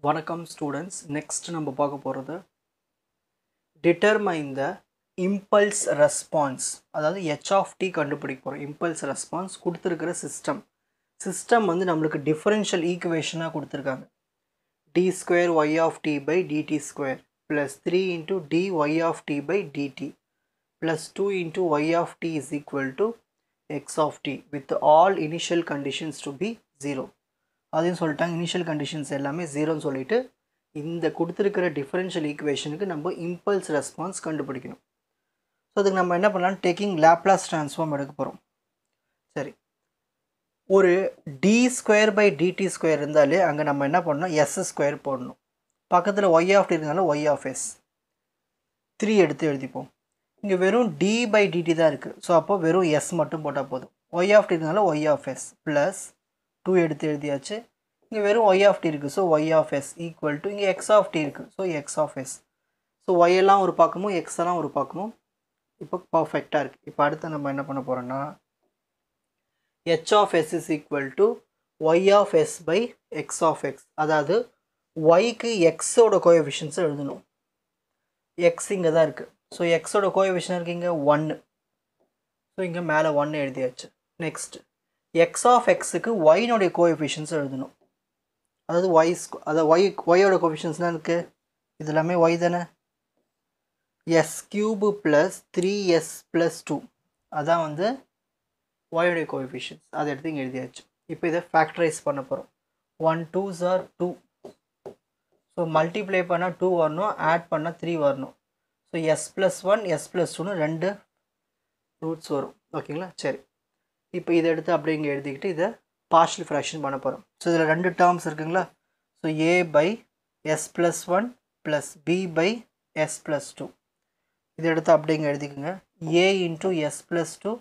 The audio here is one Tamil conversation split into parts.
வணக்கம் ஸ்டூடெண்ட்ஸ். நெக்ஸ்ட் நம்ம பார்க்க போகிறது டிட்டர்மைன் த இம்பல்ஸ் ரெஸ்பான்ஸ், அதாவது ஹெச் ஆஃப் டி கண்டுபிடிக்க போகிறோம். இம்பல்ஸ் ரெஸ்பான்ஸ் கொடுத்துருக்கிற சிஸ்டம் வந்து நம்மளுக்கு டிஃபரன்ஷியல் ஈக்குவேஷனாக கொடுத்துருக்காங்க. D square y of t by d t square plus 3 into d y of t by d t plus 2 into y of t is equal to x of t with all initial conditions to be 0. அதையும் சொல்லிட்டாங்க. இனிஷியல் கண்டிஷன்ஸ் எல்லாமே 0ன்னு சொல்லிட்டு இந்த கொடுத்துருக்கிற டிஃபரன்ஷியல் ஈக்குவேஷனுக்கு நம்ம இம்பல்ஸ் ரெஸ்பான்ஸ் கண்டுபிடிக்கணும். ஸோ அதுக்கு நம்ம என்ன பண்ணலாம், டேக்கிங் லேப்லாஸ் ட்ரான்ஸ்ஃபார்ம் எடுக்க போகிறோம். சரி, ஒரு d square by d t square இருந்தாலே அங்கே நம்ம என்ன பண்ணணும், எஸ் ஸ்கொயர் போடணும். பக்கத்தில் ஒய் ஆஃப் டி இருந்தாலும் ஒய் ஆஃப் எஸ் 3 எடுத்து எழுதிப்போம். இங்கே வெறும் டி பை டிடி தான் இருக்குது. ஸோ அப்போ வெறும் எஸ் மட்டும் போட்டால் போதும். ஒய் ஆஃப் டி இருந்தாலும் ஒய் ஆஃப் எஸ் ப்ளஸ் 2 எடுத்து எழுதியாச்சு. இங்கே வெறும் ஒய் ஆஃப் டி இருக்குது. So y of s equal to இங்கே எக்ஸ் ஆஃப் டி இருக்குது. So x of s. So y எல்லாம் ஒரு பக்கமும் எக்ஸ் எல்லாம் ஒரு பக்கமும் இப்போ பர்ஃபெக்டாக இருக்குது. இப்போ அடுத்து நம்ம என்ன பண்ண போகிறோன்னா, h of s is equal to y of s by x of x. அதாவது ஒய்க்கு எக்ஸோட கோஎஃபிஷியன்ஸை எழுதணும். எக்ஸ் இங்கே தான் இருக்குது. ஸோ எக்ஸோட கோஎஃபிஷியன் இருக்குது இங்கே 1. ஸோ இங்கே மேலே 1 எழுதியாச்சு. நெக்ஸ்ட் எக்ஸ் ஆஃப் எக்ஸுக்கு ஒய்னுடைய கோஎஃபிஷியன்ஸ் எழுதணும். அதாவது ஒய்யோட கோஎஃபிஷியன்ஸ்லாம் இருக்குது. இது எல்லாமே ஒய் தானே. S cube plus 3s plus 2 அதான் வந்து ஒய்யோடைய கோஎஃபிஷியன்ஸ். அதை எடுத்து இங்கே எழுதியாச்சு. இப்போ இதை ஃபேக்டரைஸ் பண்ண போகிறோம். 1 2s are 2. ஸோ மல்டிப்ளை பண்ணால் 2 வரணும், ஆட் பண்ணால் 3 வரணும். So s plus 1 s plus 2ன்னு 2 ரூட்ஸ் வரும். ஓகேங்களா? சரி, இப்போ இதை எடுத்து அப்படியே இங்கே எழுதிக்கிட்டு இதை பார்ஷியல் ஃப்ராக்ஷன் பண்ண போகிறோம். ஸோ இதில் 2 டேர்ம்ஸ் இருக்குங்களா. So A by s plus 1 plus B by s plus 2 இதை எடுத்து அப்படியே இங்கே எழுதிக்கோங்க. A into s plus 2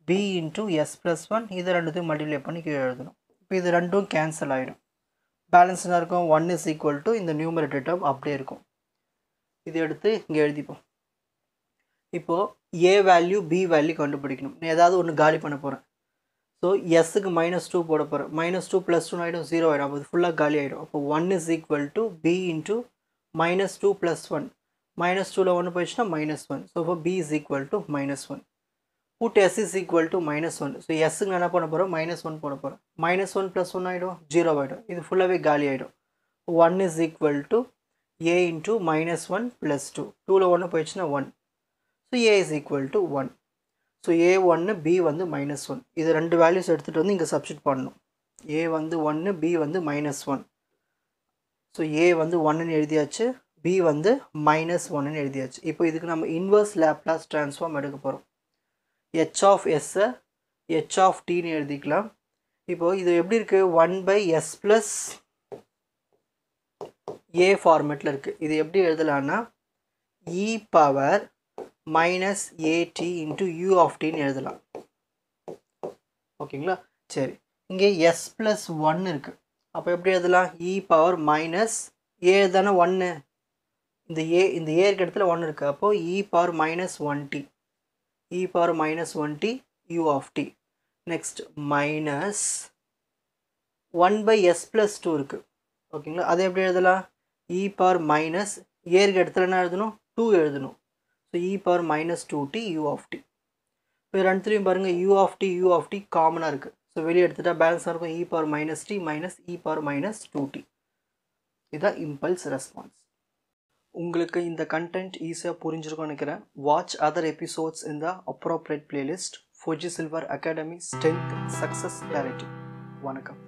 B into s plus 1 இதை ரெண்டுத்தையும் மல்டிப்ளை பண்ணி கீழே எழுதணும். இப்போ இது ரெண்டும் கேன்சல் ஆகிடும். பேலன்ஸ் என்ன இருக்கும், 1 இஸ் ஈக்குவல் டு இந்த நியூமரேட்டர் டேர்ம் அப்படியே இருக்கும். இதை எடுத்து இங்கே எழுதிப்போம். இப்போது ஏ வேல்யூ பி வேல்யூ கண்டுபிடிக்கணும். ஏதாவது ஒன்று காலி பண்ண போகிறேன். ஸோ எஸ்ஸுக்கு -2 போட போகிறேன். -2 + 2 ஆகிடும், 0 ஆகிடும். அப்போ இது ஃபுல்லாக காலி ஆகிடும். அப்போ 1 is equal to B into -2 + 1. -2ல் 1 போயிடுச்சுன்னா -1. ஸோ இப்போ B is equal to -1. Put s is equal to -1. So எஸ்ஸுக்கு என்ன பண்ண போகிறோம், -1 போட போகிறேன். -1 + 1 ஆகிடும், 0 ஆகிடும். இது ஃபுல்லாகவே காலி ஆகிடும். 1 is equal to a into -1 + 2. 2ல் 1 போயிடுச்சுன்னா 1. So a is equal to 1. So a 1 b வந்து -1. இது ரெண்டு வேல்யூஸ் எடுத்துகிட்டு வந்து இங்கே சப்ஸ்டிட் பண்ணணும். ஏ வந்து 1 பி வந்து -1. ஸோ ஏ வந்து 1ன்னு எழுதியாச்சு, பி வந்து -1ன்னு எழுதியாச்சு. இப்போ இதுக்கு நம்ம இன்வர்ஸ் லேப்லாஸ் ட்ரான்ஸ்ஃபார்ம் எடுக்க போகிறோம். ஹெச் ஆஃப் எஸ்ஸை ஹெச் ஆஃப் டின்னு எழுதிக்கலாம். இப்போது இது எப்படி இருக்குது, 1/s ப்ளஸ் ஏ ஃபார்மேட்டில் இருக்குது. இது எப்படி எழுதலான்னா e power minus a t into u of டின்னு எழுதலாம். ஓகேங்களா? சரி, இங்கே எஸ் ப்ளஸ் 1 இருக்குது. அப்போ எப்படி எழுதலாம், இ பவர் மைனஸ் ஏ தானே 1. இந்த ஏ இருக்க இடத்துல 1 இருக்குது. அப்போது e power -1t, e power -1t u of t. Next minus 1/s plus 2 இருக்குது. ஓகேங்களா? அதை எப்படி எழுதலாம், இ பவர் மைனஸ் ஏ இருக்க இடத்துல என்ன எழுதணும், 2 எழுதணும். So e power -2t u of t. இப்போ ரெண்டுத்துலையும் பாருங்கள் யூ ஆஃப் டி காமனாக இருக்குது. ஸோ வெளியே எடுத்துகிட்டா பேலன்ஸாக இருக்கும் இ பவர் -t மைனஸ் இ பவர் -2t. இதுதான் இம்பல்ஸ் ரெஸ்பான்ஸ். உங்களுக்கு இந்த கண்டென்ட் ஈஸியாக புரிஞ்சிருக்கும்னு நினைக்கிறேன். வாட்ச் அதர் எபிசோட்ஸ் இன் த appropriate playlist. Fuji silver academy, strength, success, clarity. வணக்கம்.